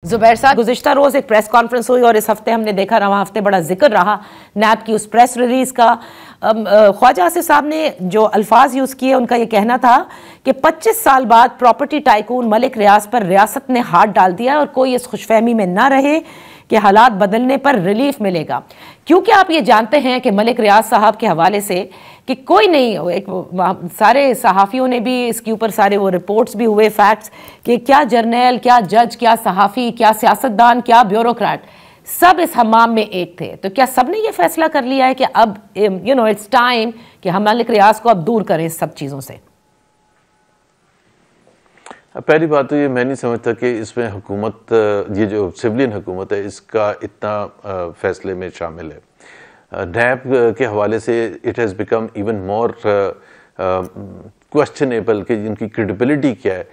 जुबैर साहब, गुज़िश्ता रोज़ एक press conference हुई और इस हफ्ते हमने देखा रहा हफ्ते बड़ा जिक्र रहा नैब की उस प्रेस रिलीज़ का। ख्वाजा आसिफ साहब ने जो अल्फाज यूज़ किए उनका ये कहना था कि 25 साल बाद प्रॉपर्टी टाइकून मलिक रियाज पर रियासत ने हाथ डाल दिया और कोई इस खुशफहमी में ना रहे कि हालात बदलने पर रिलीफ मिलेगा, क्योंकि आप ये जानते हैं कि मलिक रियाज साहब के हवाले से कि कोई नहीं, एक सारे सहाफ़ियों ने भी इसके ऊपर सारे वो रिपोर्ट्स भी हुए, फैक्ट्स, कि क्या जर्नल, क्या जज, क्या सहाफ़ी, क्या सियासतदान, क्या ब्यूरोक्रेट, सब इस हमाम में एक थे। तो क्या सब ने ये फैसला कर लिया है कि अब इट्स टाइम कि हम मलिक रियाज को अब दूर करें इस सब चीज़ों से? पहली बात तो ये मैं नहीं समझता कि इसमें हुकूमत, ये जो सिविलियन हुकूमत है, इसका इतना फैसले में शामिल है। नैब के हवाले से it has become even more questionable कि इनकी क्रेडिबिलिटी क्या है।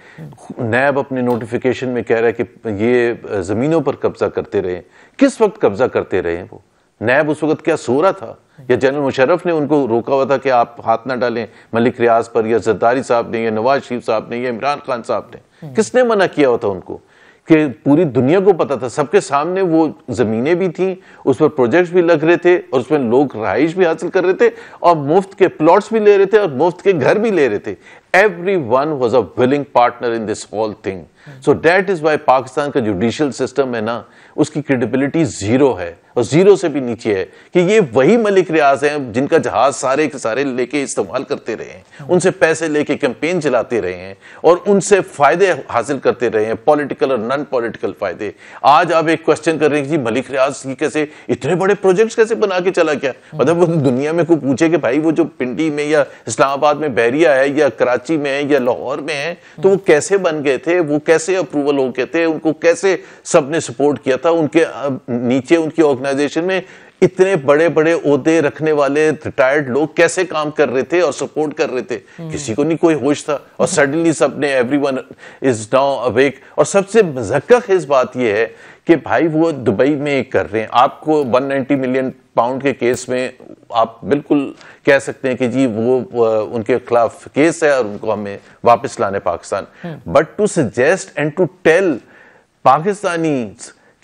नैब अपने नोटिफिकेशन में कह रहा है कि ये ज़मीनों पर कब्जा करते रहे। किस वक्त कब्जा करते रहे वो? नैब उस वक्त क्या सो रहा था, या जनरल मुशर्रफ ने उनको रोका हुआ था कि आप हाथ ना डालें मलिक रियाज पर, या जरदारी साहब ने, या नवाज शरीफ साहब ने, या इमरान खान साहब ने? किसने मना किया हुआ था उनको? कि पूरी दुनिया को पता था, सबके सामने वो ज़मीनें भी थी, उस पर प्रोजेक्ट्स भी लग रहे थे, और उसमें लोग रहाइश भी हासिल कर रहे थे, और मुफ्त के प्लॉट्स भी ले रहे थे, और मुफ्त के घर भी ले रहे थे। Everyone was a willing partner in this whole thing. So that is why Pakistan का जुडिशियल सिस्टम है ना, उसकी क्रेडिबिलिटी जीरो है, और जीरो से भी नीचे है। कि ये वही मलिक रियाज हैं जिनका जहाज सारे के सारे लेके इस्तेमाल करते रहे हैं, उनसे पैसे लेके कैंपेन चलाते रहे हैं, और उनसे फायदे हासिल करते रहे हैं, पॉलिटिकल और नॉन पॉलिटिकल फायदे। आज आप एक क्वेश्चन कर रहे हैं कि मलिक रियाज की कैसे इतने बड़े प्रोजेक्ट्स कैसे बना के चला गया? मतलब वो दुनिया में कोई पूछे कि भाई वो जो पिंडी में या इस्लामाबाद में बहरिया है, या कराची में है, या लाहौर में है, तो वो कैसे बन गए थे, वो कैसे अप्रूवल हो गए थे, उनको कैसे सबने सपोर्ट किया था, उनके नीचे उनकी ऑर्गेनाइजेशन में इतने बड़े बड़े ओहदे रखने वाले रिटायर्ड लोग कैसे काम कर रहे थे और सपोर्ट कर रहे थे? किसी को नहीं कोई होश था, और सडनली सबने, एवरीवन इज नाउ अवेक। और सबसे मज़क्क़त बात यह है कि भाई वो दुबई में कर रहे हैं, आपको 190 मिलियन पाउंड के केस में आप बिल्कुल कह सकते हैं कि जी वो उनके खिलाफ केस है और उनको हमें वापस लाने Pakistan. But to suggest and to tell Pakistani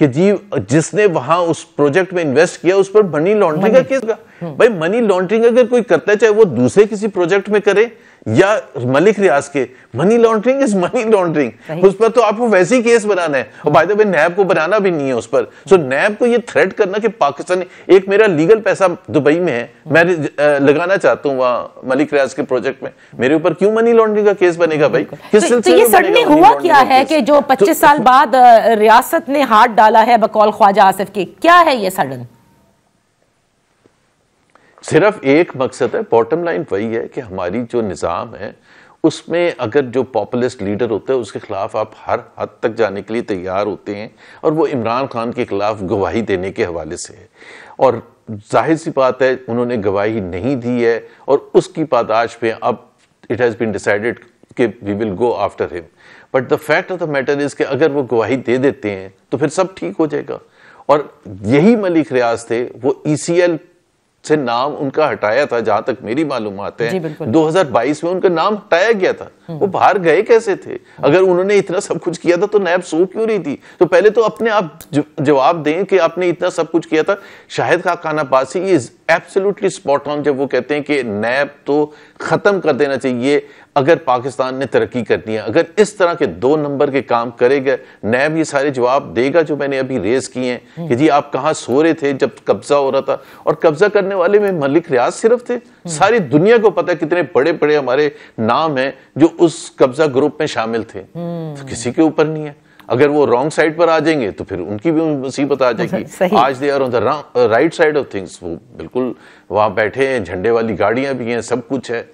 कि जी जिसने वहां उस प्रोजेक्ट में इन्वेस्ट किया उस पर मनी लॉन्ड्रिंग का केस का, भाई मनी लॉन्ड्रिंग अगर कोई करता है, चाहे वो दूसरे किसी प्रोजेक्ट में करे या मलिक रियाज के, money laundering is money laundering, उस पर तो आपको वैसे ही केस बनाना है। और बाय द वे नैब को बनाना भी नहीं है उस पर। सो नैब को ये थ्रेट करना कि पाकिस्तान, एक मेरा लीगल पैसा दुबई में है, मैं लगाना चाहता हूँ वहां मलिक रियाज के प्रोजेक्ट में, मेरे ऊपर क्यों मनी लॉन्ड्रिंग का केस बनेगा भाई? किस सिलसिले में सडनली हुआ क्या है कि जो 25 साल बाद रियासत ने हाथ डाला है बकौल ख्वाजा आसिफ की? क्या है ये सडन? सिर्फ एक मकसद है, बॉटम लाइन वही है कि हमारी जो निज़ाम है उसमें अगर जो पॉपुलिस्ट लीडर होता है उसके खिलाफ आप हर हद तक जाने के लिए तैयार होते हैं, और वो इमरान खान के खिलाफ गवाही देने के हवाले से है। और जाहिर सी बात है उन्होंने गवाही नहीं दी है, और उसकी पादाश पे अब इट हैज़ बीन डिसाइडेड कि we will go after him. But the fact of the matter is कि अगर वो गवाही दे देते हैं तो फिर सब ठीक हो जाएगा। और यही मलिक रियाज थे, वो ECL से नाम उनका हटाया था, जहां तक मेरी मालूमात है 2022 में उनका नाम हटाया गया था। वो बाहर गए कैसे थे? अगर उन्होंने इतना सब कुछ किया था तो नैब सो क्यों रही थी? तो पहले तो अपने आप जवाब दें कि आपने इतना सब कुछ किया था। Shahid Khan Abbasi is absolutely spot on जब वो कहते हैं कि नैब तो खत्म कर देना चाहिए अगर पाकिस्तान ने तरक्की करनी है। अगर इस तरह के 2 नंबर के काम करेगा नैब, ये सारे जवाब देगा जो मैंने अभी रेज किए हैं कि जी आप कहां सो रहे थे जब कब्जा हो रहा था। और कब्जा करने वाले में मलिक रियाज सिर्फ थे, सारी दुनिया को पता है कितने बड़े बड़े हमारे नाम हैं जो उस कब्जा ग्रुप में शामिल थे। तो किसी के ऊपर नहीं है। अगर वो रॉन्ग साइड पर आ जाएंगे तो फिर उनकी भी मुसीबत आ जाएगी। आज they are on the right side of things, वो बिल्कुल वहां बैठे हैं, झंडे वाली गाड़ियां भी हैं, सब कुछ है।